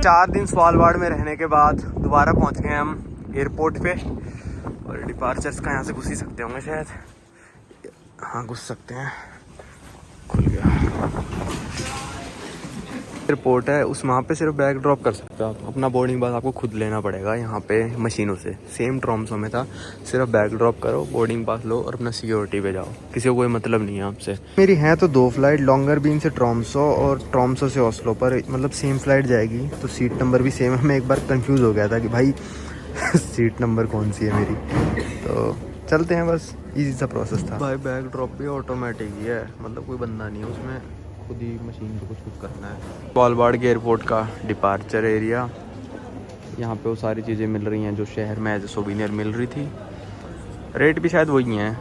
4 दिन स्वालबाड़ में रहने के बाद दोबारा पहुंच गए हम एयरपोर्ट पे। और डिपार्चर्स का यहाँ से घुस ही सकते होंगे शायद। हाँ घुस सकते हैं, खुल गया। एयरपोर्ट है उस, वहाँ पे सिर्फ बैग ड्रॉप कर सकते हो आप। अपना बोर्डिंग पास आपको खुद लेना पड़ेगा यहाँ पे मशीनों से। सेम ट्रोम्सो में था, सिर्फ बैग ड्रॉप करो, बोर्डिंग पास लो और अपना सिक्योरिटी पे जाओ। किसी को कोई मतलब नहीं है आपसे। मेरी है तो 2 फ्लाइट, लॉन्गरबीन से ट्रोम्सो और ट्रोम्सो से ओस्लो पर, मतलब सेम फ्लाइट जाएगी तो सीट नंबर भी सेम है। मैं एक बार कंफ्यूज हो गया था कि भाई सीट नंबर कौन सी है मेरी। तो चलते हैं, बस इजी सा प्रोसेस था। भाई बैग ड्रॉप भी ऑटोमेटिक ही है, मतलब कोई बंदा नहीं है उसमें, खुद ही मशीन को कुछ करना है। स्वालबाड़ के एयरपोर्ट का डिपार्चर एरिया, यहाँ पे वो सारी चीज़ें मिल रही हैं जो शहर में एज ए सोवेनियर मिल रही थी। रेट भी शायद वही हैं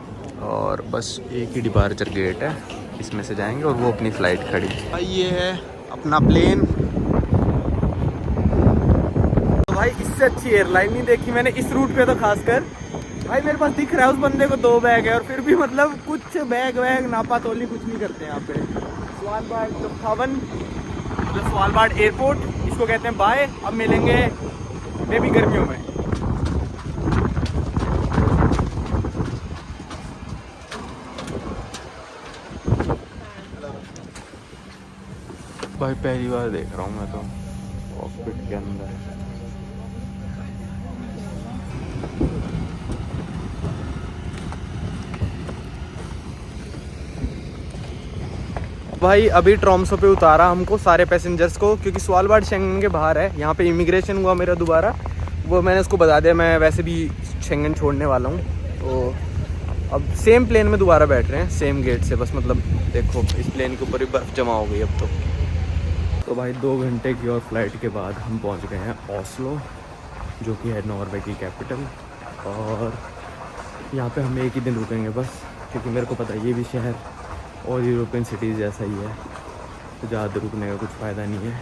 और बस एक ही डिपार्चर गेट है, इसमें से जाएंगे और वो अपनी फ़्लाइट खड़ी। भाई ये है अपना प्लेन। तो भाई इससे अच्छी एयरलाइन नहीं देखी मैंने इस रूट पे तो खासकर। भाई मेरे पास दिख रहा है उस बंदे को 2 बैग है और फिर भी मतलब कुछ बैग वैग नापा तोली कुछ नहीं करते यहाँ पे। स्वालबाड़ लुफ्थावन, मतलब स्वालबाड़ एयरपोर्ट, इसको कहते हैं बाय। अब मिलेंगे मे भी गर्मियों में। भाई पहली बार देख रहा हूँ मैं तो कॉकपिट के अंदर। भाई अभी ट्रोम्सो पे उतारा हमको सारे पैसेंजर्स को, क्योंकि स्वालबाड़ शेंगन के बाहर है। यहाँ पे इमिग्रेशन हुआ मेरा दोबारा, वो मैंने उसको बता दिया मैं वैसे भी शेंगन छोड़ने वाला हूँ। तो अब सेम प्लेन में दोबारा बैठ रहे हैं, सेम गेट से। बस मतलब देखो इस प्लेन के ऊपर ही बर्फ़ जमा हो गई अब तो भाई 2 घंटे की और फ्लाइट के बाद हम पहुँच गए हैं ओस्लो, जो कि है नॉर्वे की कैपिटल। और यहाँ पे हम एक ही दिन रुकेंगे बस, क्योंकि मेरे को पता है ये भी शहर और यूरोपियन सिटीज़ जैसा ही है, तो ज़्यादा रुकने का कुछ फ़ायदा नहीं है।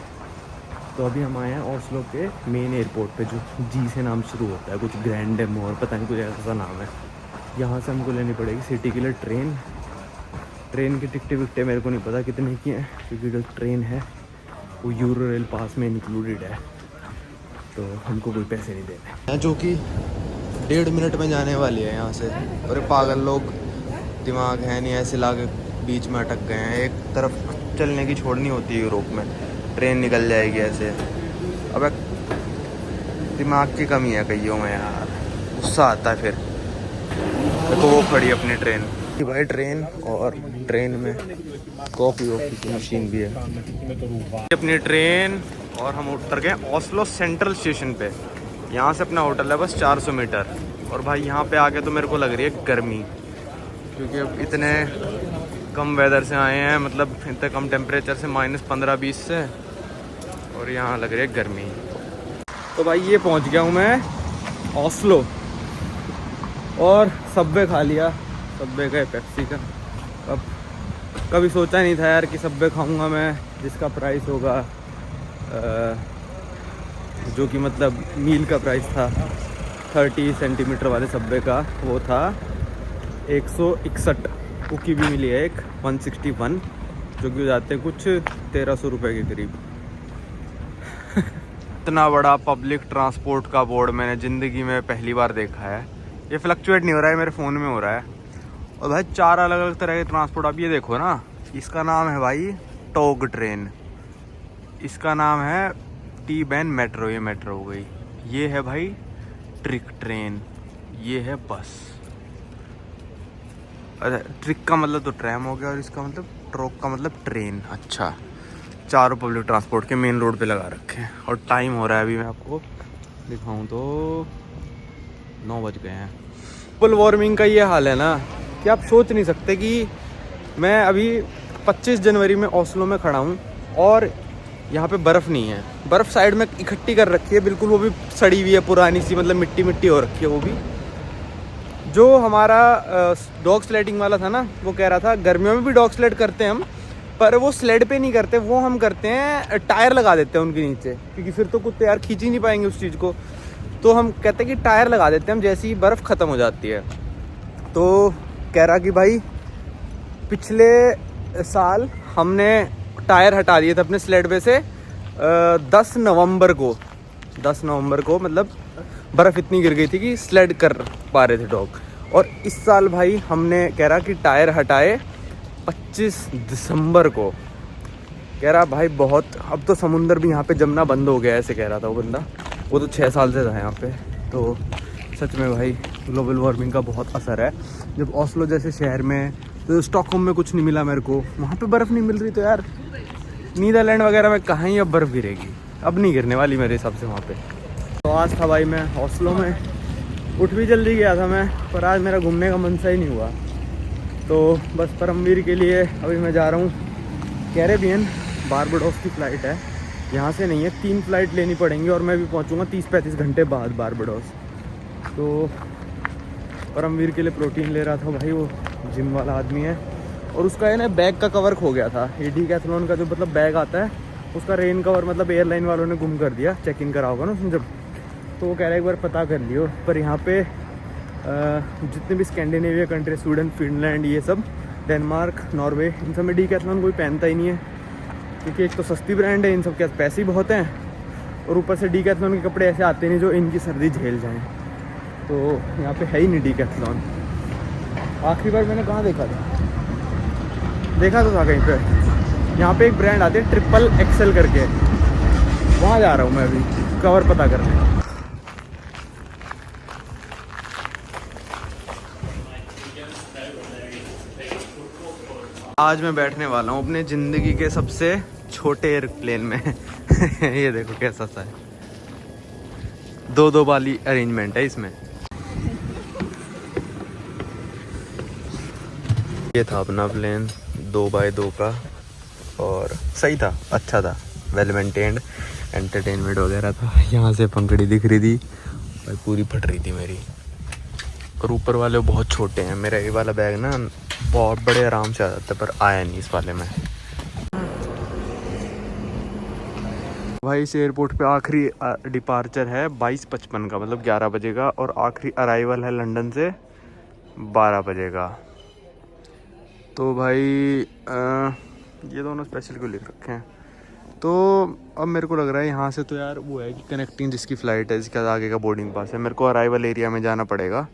तो अभी हम आए हैं ओस्लो के मेन एयरपोर्ट पे, जो जी से नाम शुरू होता है, कुछ ग्रैंड मोर पता नहीं कुछ ऐसा नाम है। यहाँ से हमको लेनी पड़ेगी सिटी के लिए ट्रेन। ट्रेन की टिकटें विकटें मेरे को नहीं पता कितने की हैं, क्योंकि जो ट्रेन है वो यूरो रेल पास में इंक्लूडेड है, तो हमको कोई पैसे नहीं देने। जो कि 1.5 मिनट में जाने वाली है यहाँ से। और पागल लोग दिमाग है नहीं, ऐसे लाके बीच में अटक गए हैं। एक तरफ चलने की छोड़नी होती है यूरोप में, ट्रेन निकल जाएगी ऐसे। अब दिमाग की कमी है कईयों में यार, गुस्सा आता है फिर। देखो वो खड़ी अपनी ट्रेन भाई, ट्रेन और ट्रेन में कॉफ़ी वॉफ़ी की मशीन भी है। अपनी ट्रेन और हम उतर गए ओस्लो सेंट्रल स्टेशन पे। यहाँ से अपना होटल है बस 400 मीटर। और भाई यहाँ पे आके तो मेरे को लग रही है गर्मी, क्योंकि अब इतने कम वेदर से आए हैं, मतलब इतने कम टेम्परेचर से -15-20 से, और यहाँ लग रही है गर्मी। तो भाई ये पहुँच गया हूँ मैं ओस्लो, और सबवे खा लिया, सबवे का पेप्सी का। अब कभी सोचा नहीं था यार कि सबवे खाऊंगा मैं, जिसका प्राइस होगा जो कि मतलब मील का प्राइस था 30 सेंटीमीटर वाले सबवे का, वो था 161। कुकी भी मिली है एक 161, जो कि हो जाते हैं कुछ 1300 रुपये के करीब। इतना बड़ा पब्लिक ट्रांसपोर्ट का बोर्ड मैंने ज़िंदगी में पहली बार देखा है। ये फ्लक्चुएट नहीं हो रहा है, मेरे फ़ोन में हो रहा है। और भाई 4 अलग अलग तरह के ट्रांसपोर्ट। आप ये देखो ना, इसका नाम है भाई टॉग ट्रेन, इसका नाम है टी-बैन मेट्रो, ये मेट्रो हो गई। ये है भाई ट्रिक ट्रेन, ये है बस। अच्छा ट्रिक का मतलब तो ट्रैम हो गया, और इसका मतलब ट्रोक का मतलब ट्रेन। अच्छा, चारों पब्लिक ट्रांसपोर्ट के मेन रोड पे लगा रखे हैं। और टाइम हो रहा है अभी, मैं आपको दिखाऊं तो 9 बज गए हैं। ग्लोबल वार्मिंग का ये हाल है ना कि आप सोच नहीं सकते कि मैं अभी 25 जनवरी में ओस्लो में खड़ा हूँ और यहाँ पे बर्फ़ नहीं है। बर्फ़ साइड में इकट्ठी कर रखी है बिल्कुल, वो भी सड़ी हुई है, पुरानी सी, मतलब मिट्टी मिट्टी हो रखी है वो भी। जो हमारा डॉग स्लेडिंग वाला था ना, वो कह रहा था गर्मियों में भी डॉग स्लेड करते हैं हम, पर वो स्लेड पे नहीं करते, वो हम करते हैं टायर लगा देते हैं उनके नीचे, क्योंकि फिर तो कुत्ते यार खींच ही नहीं पाएंगे उस चीज़ को। तो हम कहते हैं कि टायर लगा देते हैं हम जैसे ही बर्फ़ ख़त्म हो जाती है। तो कह रहा कि भाई पिछले साल हमने टायर हटा दिए थे अपने स्लेड पे से 10 नवंबर को मतलब बर्फ़ इतनी गिर गई थी कि स्लेड कर पा रहे थे डॉग। और इस साल भाई हमने कह रहा कि टायर हटाए 25 दिसंबर को। कह रहा भाई बहुत, अब तो समुंदर भी यहाँ पे जमना बंद हो गया है, ऐसे कह रहा था वो बंदा। वो तो 6 साल से था यहाँ पे। तो सच में भाई ग्लोबल वार्मिंग का बहुत असर है। जब ओस्लो जैसे शहर में, तो स्टॉकहोम में कुछ नहीं मिला मेरे को, वहाँ पे बर्फ़ नहीं मिल रही, तो यार नीदरलैंड वगैरह में कहाँ ही अब बर्फ़ गिरेगी। अब नहीं गिरने वाली मेरे हिसाब से वहाँ पे। तो आज था भाई मैं ओस्लो में, उठ भी जल्दी गया था मैं, पर आज मेरा घूमने का मन सा ही नहीं हुआ। तो बस परमवीर के लिए अभी मैं जा रहा हूँ कैरेबियन। बारबाडोस की फ़्लाइट है, यहाँ से नहीं है, 3 फ़्लाइट लेनी पड़ेंगी और मैं भी पहुँचूँगा 30-35 घंटे बाद बारबाडोस। तो परमवीर के लिए प्रोटीन ले रहा था भाई, वो जिम वाला आदमी है। और उसका है ना बैग का कवर खो गया था। ये डीकैथलॉन का जो मतलब बैग आता है, उसका रेन कवर मतलब एयरलाइन वालों ने गुम कर दिया, चेक इन करा होगा ना उसने जब। तो वो कह रहा है एक बार पता कर लियो। पर यहाँ पे जितने भी स्कैंडिनेविया कंट्री, स्वीडन, फिनलैंड, ये सब, डेनमार्क, नॉर्वे, इन सब में डीकैथलॉन कोई पहनता ही नहीं है, क्योंकि एक तो सस्ती ब्रांड है, इन सब के पास पैसे ही बहुत हैं, और ऊपर से डीकैथलॉन के कपड़े ऐसे आते नहीं जो इनकी सर्दी झेल जाएँ। तो यहाँ पे है ही नहीं डीकैथलॉन। आखिरी बार मैंने कहाँ देखा तो था कहीं पे, यहाँ पे एक ब्रांड आती है ट्रिपल एक्सेल करके, वहाँ जा रहा हूँ मैं अभी कवर पता करने। आज मैं बैठने वाला हूँ अपने ज़िंदगी के सबसे छोटे एयरप्लेन में। ये देखो कैसा सा है, 2-2 वाली अरेंजमेंट है इसमें। ये था अपना प्लेन 2x2 का, और सही था, अच्छा था, वेल मेंटेन्ड, एंटरटेनमेंट वगैरह था। यहाँ से पंखड़ी दिख रही थी भाई, पूरी फट रही थी मेरी। और ऊपर वाले बहुत छोटे हैं, मेरा ये वाला बैग ना बहुत बड़े आराम से आ जाता है, पर आया नहीं इस वाले में। भाई इस एयरपोर्ट पे आखिरी डिपार्चर है 22:55 का, मतलब 11 बजे का, और आखिरी अराइवल है लंदन से 12 बजे का। तो भाई ये दोनों स्पेशल क्यों लिख रखे हैं। तो अब मेरे को लग रहा है यहाँ से तो यार वो है कि कनेक्टिंग जिसकी फ़्लाइट है, जिसका आगे का बोर्डिंग पास है, मेरे को अराइवल एरिया में जाना पड़ेगा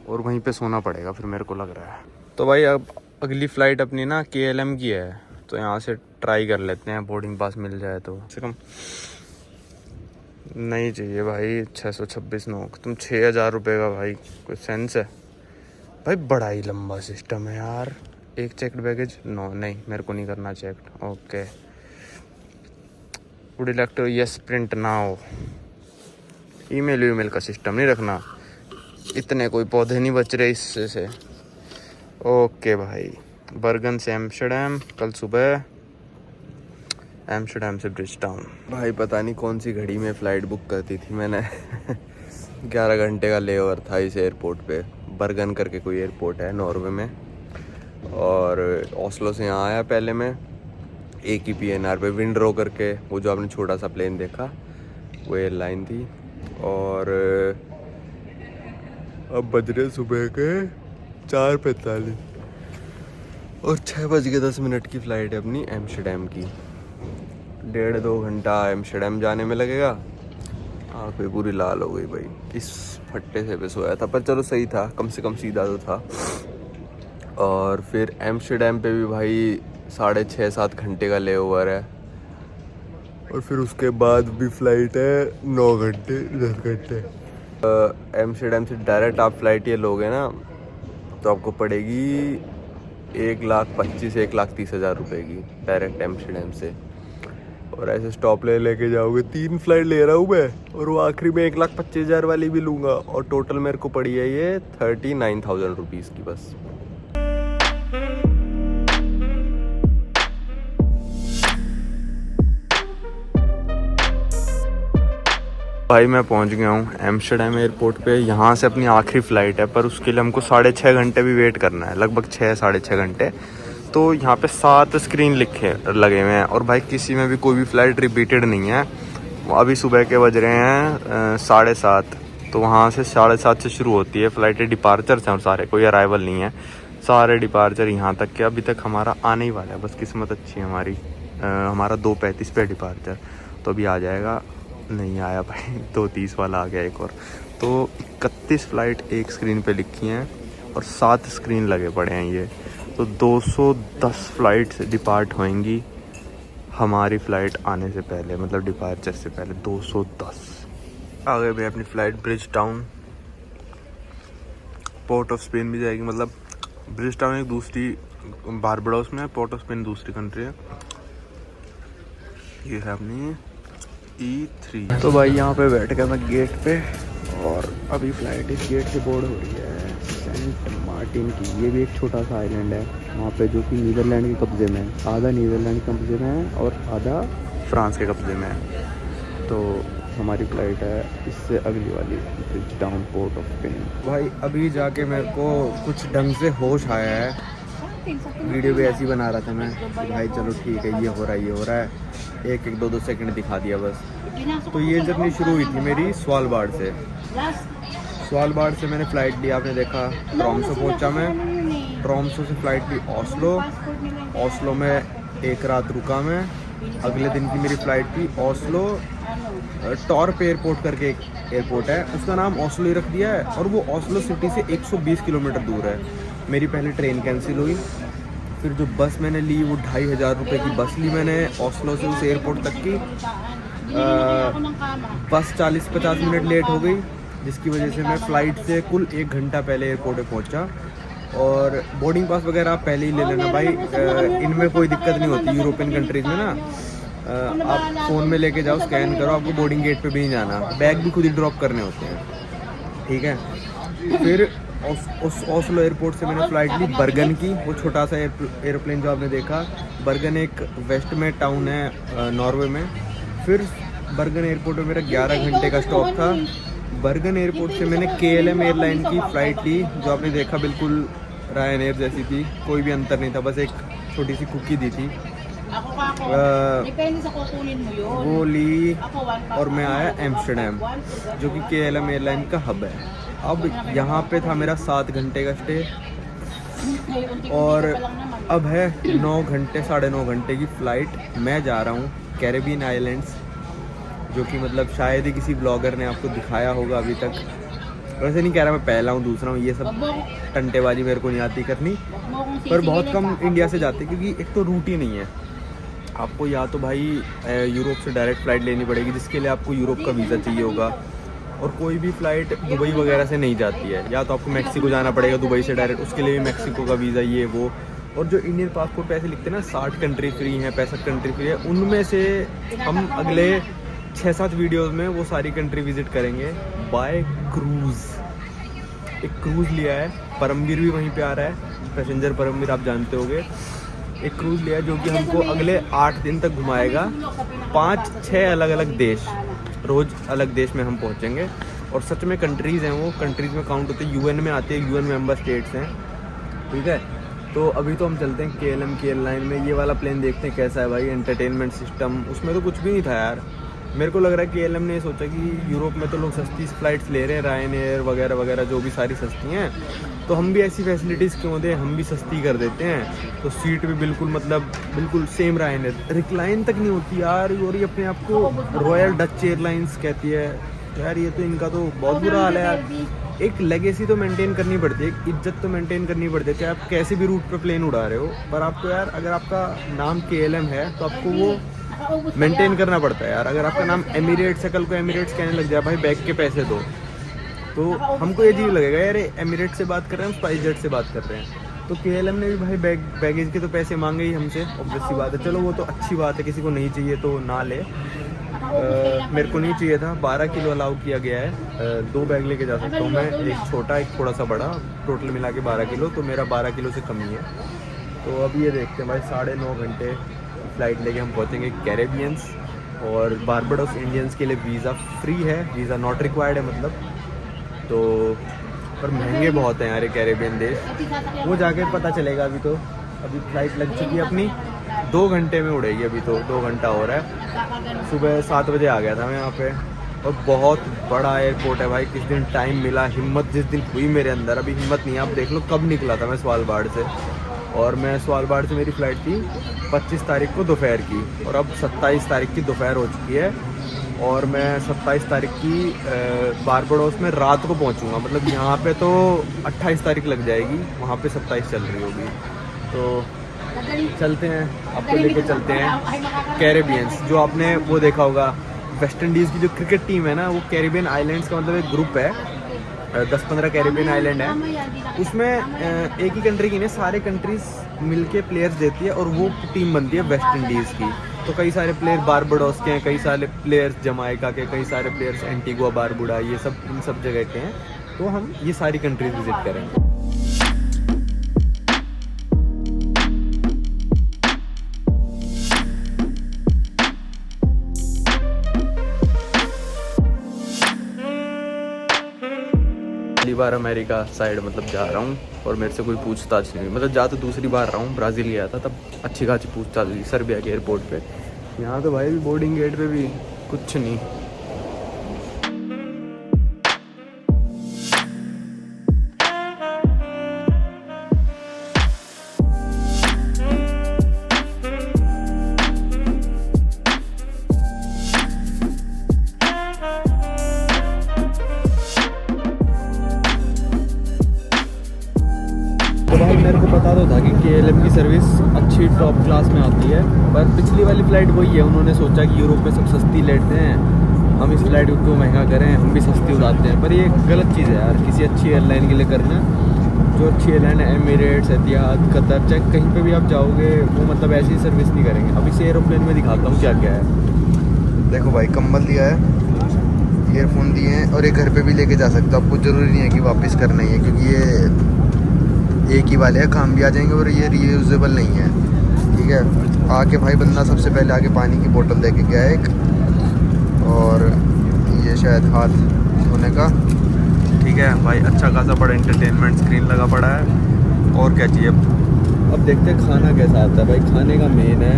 और वहीं पे सोना पड़ेगा फिर, मेरे को लग रहा है। तो भाई अब अगली फ़्लाइट अपनी ना KLM की है, तो यहाँ से ट्राई कर लेते हैं, बोर्डिंग पास मिल जाए तो। कम से कम नहीं चाहिए भाई 626 नोक, तुम 6000 रुपये का भाई, कोई सेंस है भाई? बड़ा ही लंबा सिस्टम है यार। एक चेक्ड बैगेज नो, नहीं मेरे को नहीं करना checked. Okay, would you like to yes print now. Email का सिस्टम नहीं रखना, इतने कोई पौधे नहीं बच रहे इससे से। ओके भाई, बर्गन से एम्स्टर्डम, कल सुबह एम्स्टर्डम से ब्रिजटाउन। भाई पता नहीं कौन सी घड़ी में फ़्लाइट बुक करती थी मैंने। 11 घंटे का लेओवर था इस एयरपोर्ट पे, बर्गन करके कोई एयरपोर्ट है नॉर्वे में। और ओस्लो से यहाँ आया पहले मैं, एक ही PNR पे विंड्रो करके, वो जो आपने छोटा सा प्लेन देखा वो एयरलाइन थी। और अब बज रहे सुबह के 4:45 और 6:10 की फ़्लाइट है अपनी एम्स्टर्डम की। 1.5-2 घंटा एम्स्टर्डम जाने में लगेगा। आँखें पूरी लाल हो गई भाई, इस फट्टे से पे सोया था, पर चलो सही था, कम से कम सीधा तो था। और फिर एम्स्टर्डम पे भी भाई 6.5-7 घंटे का लेओवर है, और फिर उसके बाद भी फ़्लाइट है 9 घंटे 10 घंटे। एम्स्टर्डम से डायरेक्ट आप फ़्लाइट ये लोगे ना, तो आपको पड़ेगी 1,25,000-1,30,000 रुपये की डायरेक्ट एम्स्टर्डम से। और ऐसे स्टॉप लेके जाओगे, 3 फ़्लाइट ले रहा हूँ मैं, और वो आखिरी में 1,25,000 वाली भी लूँगा, और टोटल मेरे को पड़ी है ये 39,000 रुपीज़ की बस। भाई मैं पहुंच गया हूँ एम्स्टर्डम एयरपोर्ट पे। यहाँ से अपनी आखिरी फ़्लाइट है, पर उसके लिए हमको 6.5 घंटे भी वेट करना है, लगभग 6-6.5 घंटे। तो यहाँ पे 7 स्क्रीन लगे हुए हैं, और भाई किसी में भी कोई भी फ़्लाइट रिपीटेड नहीं है। अभी सुबह के बज रहे हैं 7:30, तो वहाँ से 7:30 से शुरू होती है फ़्लाइटें, डिपार्चर्स हैं और सारे, कोई अराइवल नहीं है, सारे डिपार्चर यहाँ तक के। अभी तक हमारा आने ही वाला है, बस किस्मत अच्छी है हमारी। हमारा 2:35 पे डिपार्चर, तो अभी आ जाएगा, नहीं आया भाई 2:30 वाला आ गया एक और। तो 31 फ़्लाइट एक स्क्रीन पे लिखी हैं और 7 स्क्रीन लगे पड़े हैं ये, तो 210 फ़्लाइट्स डिपार्ट होंगी हमारी फ़्लाइट आने से पहले, मतलब डिपार्चर से पहले 210। आ गए भाई अपनी flight bridge town, port of Spain भी जाएगी, मतलब ब्रिज टाउन एक दूसरी बारबाडोस में है, पोर्ट ऑफ स्पेन दूसरी कंट्री है। ये है अपनी E3। तो भाई यहाँ पे बैठ गया मैं गेट पे और अभी फ़्लाइट इस गेट से बोर्ड हो रही है सेंट मार्टिन की। ये भी एक छोटा सा आइलैंड है वहाँ पे, जो कि नीदरलैंड के कब्ज़े में है। आधा नीदरलैंड के कब्ज़े में है और आधा फ्रांस के कब्ज़े में है। तो हमारी फ़्लाइट है इससे अगली वाली bridge town port of Spain. भाई अभी जाके मेरे को कुछ ढंग से होश आया है। वीडियो भी ऐसी बना रहा था मैं कि भाई चलो ठीक है, ये हो रहा है ये हो रहा है, एक एक 2-2 सेकंड दिखा दिया बस। तो ये जर्नी शुरू हुई थी मेरी स्वालबार्ड से। स्वालबार्ड से मैंने फ़्लाइट ली, आपने देखा ट्रॉमसो पहुंचा मैं, ट्रॉमसो से फ़्लाइट ली ओस्लो, ओस्लो में एक रात रुका मैं। अगले दिन की मेरी फ़्लाइट थी ओस्लो टॉर्प एयरपोर्ट करके एक एयरपोर्ट है, उसका नाम ओस्लो ही रख दिया है और वो ओस्लो सिटी से 120 किलोमीटर दूर है। मेरी पहले ट्रेन कैंसिल हुई, फिर जो बस मैंने ली वो 2500 रुपये की बस ली मैंने ओस्लो से उस एयरपोर्ट तक की। बस 40-50 मिनट लेट हो गई, जिसकी वजह से मैं फ़्लाइट से कुल 1 घंटा पहले एयरपोर्ट पे पहुंचा। और बोर्डिंग पास वगैरह आप पहले ही ले लेना भाई, इनमें कोई दिक्कत नहीं होती यूरोपियन कंट्रीज़ में ना। आप फ़ोन में लेके जाओ, स्कैन करो, आपको बोर्डिंग गेट पे भी नहीं जाना, बैग भी खुद ही ड्रॉप करने होते हैं, ठीक है। फिर उस ओस्लो एयरपोर्ट से मैंने फ़्लाइट ली बर्गन की, वो छोटा सा एयरप्लेन जो आपने देखा। बर्गन एक वेस्ट में टाउन है नॉर्वे में। फिर बर्गन एयरपोर्ट में मेरा 11 घंटे का स्टॉप था। बर्गन एयरपोर्ट से मैंने KLM एयरलाइन की फ़्लाइट ली, जो आपने देखा बिल्कुल रायनेयर जैसी थी, कोई भी अंतर नहीं था, बस एक छोटी सी कुकी दी थी। वो ली और मैं आया एम्स्टर्डम, जो कि KLM एयरलाइन का हब है। अब यहाँ पे था मेरा 7 घंटे का स्टे और अब है 9 घंटे 9.5 घंटे की फ़्लाइट। मैं जा रहा हूँ कैरेबियन आइलैंड्स, जो कि मतलब शायद ही किसी ब्लॉगर ने आपको दिखाया होगा अभी तक। वैसे नहीं कह रहा मैं पहला हूँ दूसरा हूँ, ये सब टंटेबाजी मेरे को नहीं आती करनी, पर बहुत कम इंडिया से जाते क्योंकि एक तो रूट ही नहीं है। आपको या तो भाई यूरोप से डायरेक्ट फ़्लाइट लेनी पड़ेगी, जिसके लिए आपको यूरोप का वीज़ा चाहिए होगा, और कोई भी फ़्लाइट दुबई वगैरह से नहीं जाती है। या तो आपको मैक्सिको जाना पड़ेगा दुबई से डायरेक्ट, उसके लिए भी मैक्सिको का वीज़ा ये वो। और जो इंडियन पासपोर्ट पे ऐसे लिखते हैं ना 60 कंट्री फ्री हैं, 65 कंट्री फ्री है, उनमें से हम अगले 6-7 वीडियोज़ में वो सारी कंट्री विज़िट करेंगे बाय क्रूज़। एक क्रूज़ लिया है, परमवीर भी वहीं पे आ रहा है, पैसेंजर परमवीर आप जानते होंगे। एक क्रूज़ लिया है जो कि हमको अगले 8 दिन तक घुमाएगा, 5-6 अलग अलग देश, रोज़ अलग देश में हम पहुंचेंगे। और सच में कंट्रीज़ हैं, वो कंट्रीज़ में काउंट होते हैं, UN में आते हैं, UN मेंबर स्टेट्स हैं, ठीक है। तो अभी तो हम चलते हैं KLM की एयरलाइन में। ये वाला प्लेन देखते हैं कैसा है भाई, एंटरटेनमेंट सिस्टम उसमें तो कुछ भी नहीं था यार। मेरे को लग रहा है कि KLM ने सोचा कि यूरोप में तो लोग सस्ती फ़्लाइट्स ले रहे हैं, रायनेयर वगैरह वगैरह जो भी सारी सस्ती हैं, तो हम भी ऐसी फैसिलिटीज़ क्यों दें, हम भी सस्ती कर देते हैं। तो सीट भी बिल्कुल मतलब बिल्कुल सेम रायनेयर, रिक्लाइन तक नहीं होती यार, और ये अपने आप को रॉयल डच एयरलाइंस कहती है यार। ये तो इनका तो बहुत बुरा हाल है यार। एक लेगेसी तो मेंटेन करनी पड़ती है, एक इज्जत तो मेंटेन करनी पड़ती है, चाहे आप कैसे भी रूट पर प्लेन उड़ा रहे हो, पर आपको यार अगर आपका नाम KLM है तो आपको वो मेंटेन करना पड़ता है यार। अगर आपका नाम एमिरेट्स है, कल को एमिरेट्स कहने लग जाए भाई बैग के पैसे दो, तो हमको ये अजीब लगेगा यार, एमिरेट्स से बात कर रहे हैं हम स्पाइसजेट से बात कर रहे हैं। तो KLM ने भी भाई बैगेज के तो पैसे मांगे ही हमसे, ऑब्वियस सी बात है। चलो वो तो अच्छी बात है, किसी को नहीं चाहिए तो ना ले। मेरे को नहीं चाहिए था, 12 किलो अलाउ किया गया है, 2 बैग लेके जा सकता हूँ मैं, एक छोटा एक थोड़ा सा बड़ा, टोटल मिला के 12 किलो, तो मेरा 12 किलो से कम ही है। तो अभी ये देखते हैं भाई 9.5 घंटे फ़्लाइट लेके हम पहुँचेंगे कैरेबियंस। और बारबाडोस इंडियंस के लिए वीज़ा फ्री है, वीज़ा नॉट रिक्वायर्ड है मतलब। तो पर महंगे बहुत हैं यार ये कैरेबियन देश, वो जाके पता चलेगा। अभी तो अभी फ़्लाइट लग चुकी है अपनी, 2 घंटे में उड़ेगी, अभी तो 2 घंटा हो रहा है। सुबह 7 बजे आ गया था मैं यहाँ पे, और बहुत बड़ा एयरपोर्ट है भाई। किस दिन टाइम मिला, हिम्मत जिस दिन हुई मेरे अंदर, अभी हिम्मत नहीं है। आप देख लो कब निकला था मैं स्वालबार्ड से, और मैं स्वालबार्ड से मेरी फ़्लाइट थी 25 तारीख को दोपहर की, और अब 27 तारीख की दोपहर हो चुकी है, और मैं 27 तारीख की बारबाडोस में रात को पहुंचूंगा। मतलब यहाँ पे तो 28 तारीख लग जाएगी, वहाँ पे 27 चल रही होगी। तो चलते हैं, आपको लेके चलते हैं कैरेबियंस। जो आपने वो देखा होगा, वेस्ट इंडीज़ की जो क्रिकेट टीम है ना, वो कैरेबियन आइलैंड्स का मतलब एक ग्रुप है, 10-15 कैरेबियन आइलैंड है। उसमें एक ही कंट्री की नहीं, सारे कंट्रीज़ मिलके प्लेयर्स देती है, और वो टीम बनती है वेस्ट इंडीज़ की। तो कई सारे प्लेयर बारबाडोस के हैं, कई सारे प्लेयर्स जमाइका के, कई सारे प्लेयर्स एंटीगुआ बारबुडा, ये सब इन सब जगह के हैं। तो हम ये सारी कंट्रीज विजिट करेंगे। पहली बार अमेरिका साइड मतलब जा रहा हूँ, और मेरे से कोई पूछताछ नहीं, मतलब जा तो दूसरी बार रहा हूँ, ब्राज़ील गया था तब अच्छी खासी पूछताछ हुई सर्बिया के एयरपोर्ट पे। यहाँ तो भाई बोर्डिंग गेट पे भी कुछ नहीं। तो भाई मेरे को पता तो था कि KLM की सर्विस अच्छी टॉप क्लास में आती है, पर पिछली वाली फ़्लाइट वही है, उन्होंने सोचा कि यूरोप में सब सस्ती लेते हैं, हम इस फ्लाइट को क्यों महंगा करें, हम भी सस्ती उड़ाते हैं। पर ये गलत चीज़ है यार, किसी अच्छी एयरलाइन के लिए करना। जो अच्छी एयरलाइन है, एमिरेट्स, एतिहाद, कतर, चाहे कहीं पर भी आप जाओगे, वो मतलब ऐसी सर्विस नहीं करेंगे। अब इस एरोप्लेन में दिखाता हूँ क्या क्या है। देखो भाई, कंबल दिया है, ईयरफोन दिए हैं, और ये घर पे भी लेके जा सकते हो, आपको ज़रूरी नहीं है कि वापस करना ही है, क्योंकि ये एक ही वाले हैं, काम भी आ जाएंगे, और ये रीयूजेबल नहीं है। ठीक है, आके भाई बंदा सबसे पहले आके पानी की बोतल दे के गया एक, और ये शायद हाथ धोने का। ठीक है भाई, अच्छा खासा बड़ा एंटरटेनमेंट स्क्रीन लगा पड़ा है, और क्या चाहिए। अब देखते हैं खाना कैसा आता है। भाई खाने का मेन है,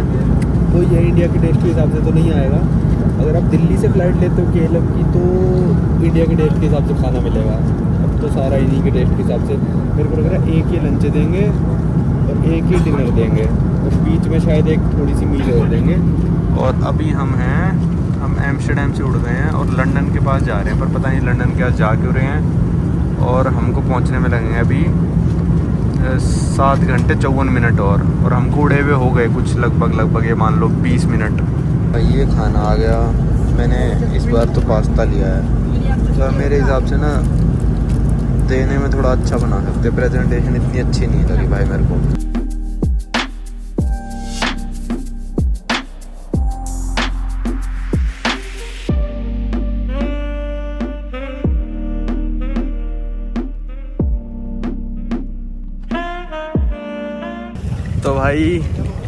तो ये इंडिया के टेस्ट के हिसाब से तो नहीं आएगा। अगर आप दिल्ली से फ़्लाइट लेते हो KLM की, तो इंडिया के टेस्ट के हिसाब से खाना मिलेगा। अब तो सारा इन्हीं के टेस्ट के हिसाब से, मेरे को लग रहा है एक ही लंच देंगे और एक ही डिनर देंगे, और बीच में शायद एक थोड़ी सी मील और देंगे। और अभी हम एम्स्टर्डम से उड़ गए हैं और लंदन के पास जा रहे हैं, पर पता नहीं लंदन के पास जा क्यों रहे हैं। और हमको पहुंचने में लगेंगे अभी 7 घंटे 54 मिनट, और हमको उड़े हुए हो गए कुछ लगभग ये मान लो 20 मिनट। ये खाना आ गया, मैंने इस बार तो पास्ता लिया है, तो मेरे हिसाब से ना देने में थोड़ा अच्छा बना सकते। प्रेजेंटेशन इतनी अच्छी नहीं लगी भाई मेरे को। तो भाई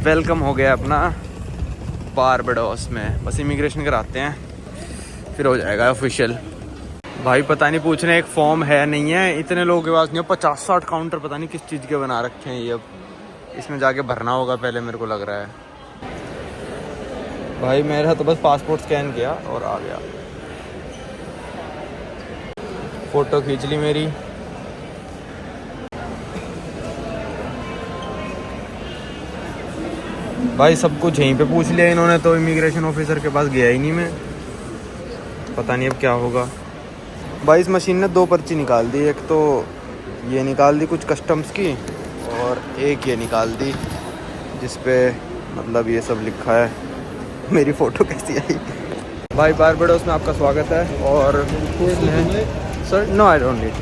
वेलकम हो गया अपना बारबाडोस में, बस इमिग्रेशन कराते हैं फिर हो जाएगा ऑफिशियल। भाई पता नहीं पूछने, एक फॉर्म है नहीं है, इतने लोगों के पास नहीं है, 50-60 काउंटर पता नहीं किस चीज़ के बना रखे हैं ये। अब इसमें जाके भरना होगा पहले, मेरे को लग रहा है। भाई मेरा तो बस पासपोर्ट स्कैन किया और आ गया, फ़ोटो खींच ली मेरी। भाई सब कुछ यहीं पे पूछ लिया इन्होंने, तो इमिग्रेशन ऑफिसर के पास गया ही नहीं मैं, पता नहीं अब क्या होगा। भाई इस मशीन ने 2 पर्ची निकाल दी, एक तो ये निकाल दी कुछ कस्टम्स की, और एक ये निकाल दी जिस पे मतलब ये सब लिखा है। मेरी फ़ोटो कैसी आई। भाई बारबाडोस में आपका स्वागत है, और sir no I don't need.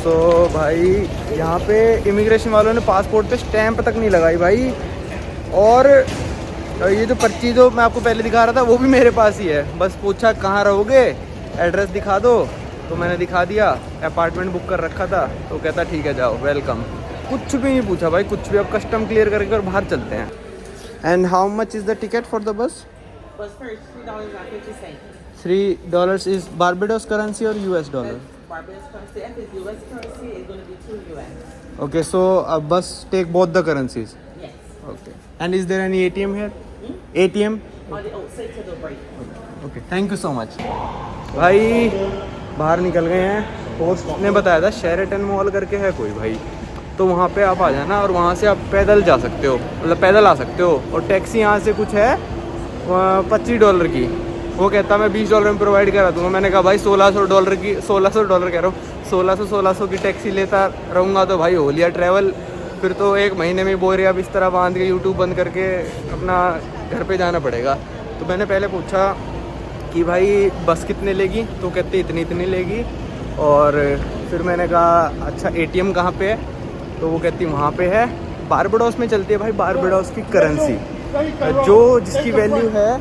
So भाई यहाँ पे इमिग्रेशन वालों ने पासपोर्ट पे स्टैंप तक नहीं लगाई भाई, और ये जो पर्ची जो मैं आपको पहले दिखा रहा था वो भी मेरे पास ही है। बस पूछा कहाँ रहोगे, एड्रेस दिखा दो, तो मैंने दिखा दिया, अपार्टमेंट बुक कर रखा था, तो कहता ठीक है जाओ वेलकम। कुछ भी नहीं पूछा भाई, कुछ भी। अब कस्टम क्लियर करके और बाहर चलते हैं। And how much is the ticket for the bus? Bus fare is $3.50. $3 is Barbados currency और US dollar? Barbados currency. If it's US currency, it's going to be $2 US. Okay, so bus take both the currencies. Yes. Okay. And is there any ATM here? ATM? On the outside to the right. Okay. Thank you so much. भाई बाहर निकल गए हैं। Host ने बताया था Sheraton mall करके है कोई भाई, तो वहाँ पे आप आ जाना और वहाँ से आप पैदल जा सकते हो, मतलब पैदल आ सकते हो। और टैक्सी यहाँ से कुछ है $25 की। वो कहता मैं $20 में प्रोवाइड करा दूँगा। मैंने कहा भाई $1600 की, $1600 कह रहा हूँ, 1600 की टैक्सी लेता रहूँगा तो भाई हो लिया ट्रैवल। फिर तो 1 महीने में बोरिया बिस्तर बांध के यूट्यूब बंद करके अपना घर पे जाना पड़ेगा। तो मैंने पहले पूछा कि भाई बस कितने लेगी, तो कहते इतनी लेगी। और फिर मैंने कहा अच्छा ATM कहाँ पे है, तो वो कहती वहाँ पे है, बारबाडोस में चलती है भाई। बारबाडोस की करेंसी जो जिसकी वैल्यू है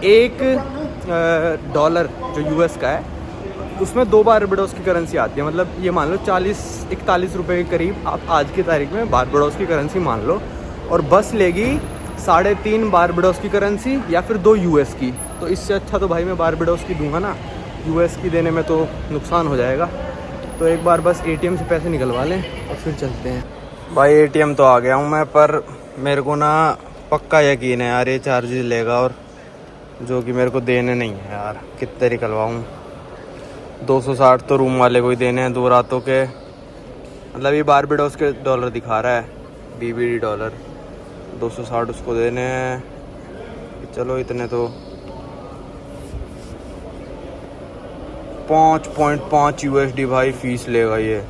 $1 जो US का है, उसमें 2 बारबाडोस की करेंसी आती है। मतलब ये मान लो 40-41 रुपये के करीब आप आज की तारीख में बारबाडोस की करेंसी मान लो। और बस लेगी 3.5 बारबाडोस की करेंसी या फिर 2 US की। तो इससे अच्छा तो भाई मैं बारबाडोस की दूंगा ना, US की देने में तो नुकसान हो जाएगा। तो एक बार बस ATM से पैसे निकलवा लें और फिर चलते हैं। भाई ATM तो आ गया हूँ मैं, पर मेरे को ना पक्का यकीन है यार ये चार्जेस लेगा, और जो कि मेरे को देने नहीं है यार। कितने निकलवाऊँ? 260 तो रूम वाले को ही देने हैं 2 रातों के। मतलब ये बारबाडोस के डॉलर दिखा रहा है, BBD डॉलर। 260 उसको देने हैं। चलो इतने तो 5.5 USD भाई फीस लेगा ये।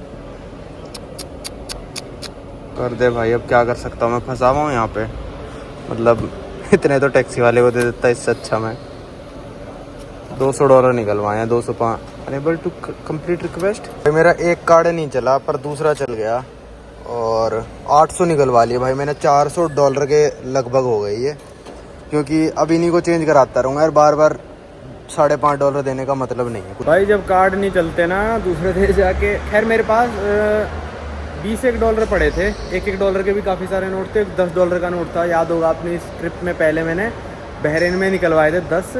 कर दे भाई, अब क्या कर सकता हूँ, मैं फंसा हुआ हूँ यहाँ पे। मतलब इतने तो टैक्सी वाले को दे देता, इससे अच्छा मैं $200 निकलवाए हैं। 205 अनेबल टू कंप्लीट रिक्वेस्ट। मेरा एक कार्ड नहीं चला पर दूसरा चल गया, और 800 निकलवा लिए भाई मैंने। $400 के लगभग हो गई ये, क्योंकि अब इन्हीं को चेंज कराता रहूँगा यार, बार बार $5.5 देने का मतलब नहीं है भाई। जब कार्ड नहीं चलते ना दूसरे देश जाके, खैर मेरे पास $21 पड़े थे। $1 के भी काफ़ी सारे नोट थे। $10 का नोट था, याद होगा अपनी इस ट्रिप में पहले मैंने बहरीन में निकलवाए थे 10,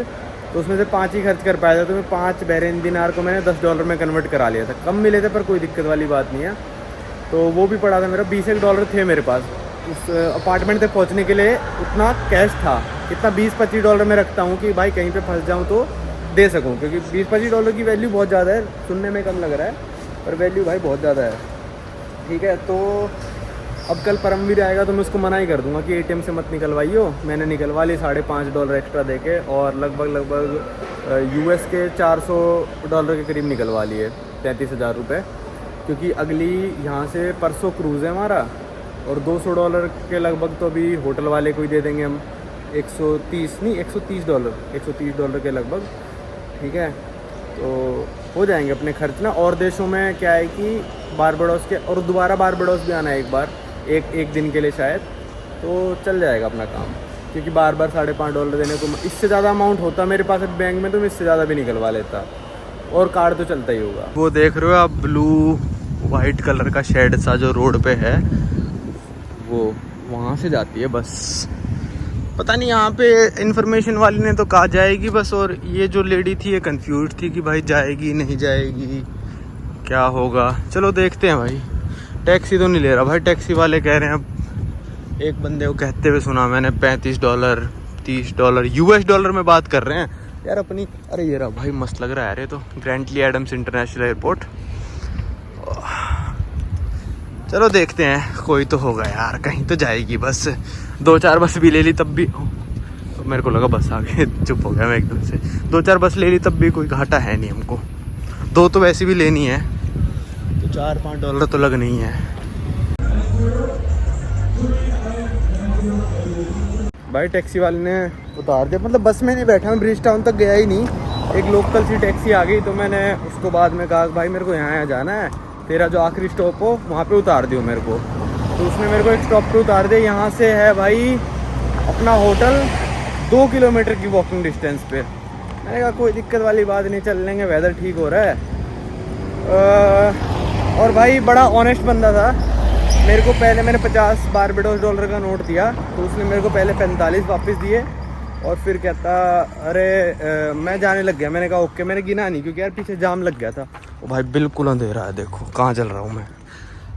तो उसमें से 5 ही खर्च कर पाया था। तो मैं 5 बहरीन दिनार को मैंने $10 में कन्वर्ट करा लिया था। कम मिले थे पर कोई दिक्कत वाली बात नहीं है। तो वो भी पड़ा था मेरा। $21 थे मेरे पास। उस अपार्टमेंट तक पहुंचने के लिए उतना कैश था। कितना $20-25 में रखता हूँ कि भाई कहीं पे फंस जाऊँ तो दे सकूँ, क्योंकि $20-25 की वैल्यू बहुत ज़्यादा है। सुनने में कम लग रहा है पर वैल्यू भाई बहुत ज़्यादा है। ठीक है, तो अब कल परमवीर आएगा तो मैं उसको मना ही कर दूंगा कि ATM से मत निकलवाइयो। मैंने निकलवा ली $5.5 एक्स्ट्रा देके, और लगभग US के $400 के करीब निकलवा लिए, 33,000 रुपये। क्योंकि अगली यहाँ से परसों क्रूज़ है हमारा, और $200 के लगभग तो अभी होटल वाले को ही दे देंगे हम। $130 के लगभग। ठीक है, तो हो जाएंगे अपने खर्च ना। और देशों में क्या है कि बारबाडोस के, और दोबारा बारबाडोस भी आना है एक बार, एक दिन के लिए शायद, तो चल जाएगा अपना काम। क्योंकि बार बार $5.5 देने को, इससे ज़्यादा अमाउंट होता मेरे पास बैंक में तो मैं इससे ज़्यादा भी निकलवा लेता, और कार्ड तो चलता ही होगा। वो देख रहे हो आप ब्लू वाइट कलर का शेड सा जो रोड पे है, वो वहाँ से जाती है बस। पता नहीं यहाँ पे इन्फॉर्मेशन वाली ने तो कहा जाएगी बस, और ये जो लेडी थी ये कंफ्यूज थी कि भाई जाएगी नहीं जाएगी, क्या होगा। चलो देखते हैं भाई। टैक्सी तो नहीं ले रहा भाई, टैक्सी वाले कह रहे हैं। अब एक बंदे को कहते हुए सुना मैंने $35 $30 US डॉलर में बात कर रहे हैं यार अपनी। अरे ये रहा भाई, मस्त लग रहा है। अरे तो ग्रैंटली एडम्स इंटरनेशनल एयरपोर्ट। चलो देखते हैं, कोई तो होगा यार, कहीं तो जाएगी बस। 2-4 बस भी ले ली तब भी, तो मेरे को लगा बस आ गए, चुप हो गया मैं एकदम से। 2-4 बस ले ली तब भी कोई घाटा है नहीं हमको। 2 तो वैसे भी लेनी है, तो $4-5 तो लगने ही है भाई। टैक्सी वाले ने उतार दिया, मतलब बस में नहीं बैठा मैं, ब्रिज टाउन तक गया ही नहीं। एक लोकल सी टैक्सी आ गई, तो मैंने उसको बाद में कहा भाई मेरे को यहाँ जाना है, तेरा जो आखिरी स्टॉप हो वहाँ पे उतार दियो मेरे को। तो उसने मेरे को एक स्टॉप पे उतार दिया। यहाँ से है भाई अपना होटल 2 किलोमीटर की वॉकिंग डिस्टेंस पे। मैंने कहा कोई दिक्कत वाली बात नहीं, चल लेंगे, वेदर ठीक हो रहा है। और भाई बड़ा ऑनेस्ट बंदा था। मेरे को पहले मैंने $50 बारबाडोस का नोट दिया, तो उसने मेरे को पहले 45 वापस दिए, और फिर कहता अरे मैं जाने लग गया। मैंने कहा ओके, मैंने गिना नहीं क्योंकि यार पीछे जाम लग गया था। ओ भाई बिल्कुल अंधेरा है, देखो कहाँ चल रहा हूँ मैं,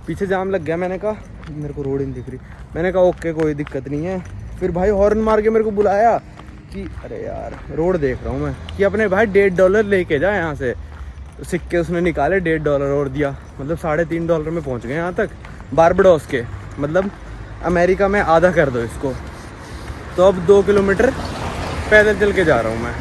पीछे जाम लग गया। मैंने कहा मेरे को रोड ही नहीं दिख रही। मैंने कहा ओके कोई दिक्कत नहीं है। फिर भाई हॉर्न मार के मेरे को बुलाया कि अरे यार रोड देख रहा हूँ मैं, कि अपने भाई $1.5 लेके जा यहाँ से। तो सिक्के उसने निकाले, $1.5 और दिया, मतलब $3.5 में पहुंच गए यहाँ तक बारबडोस के। मतलब अमेरिका में आधा कर दो इसको। तो अब 2 किलोमीटर पैदल चल के जा रहा हूँ मैं।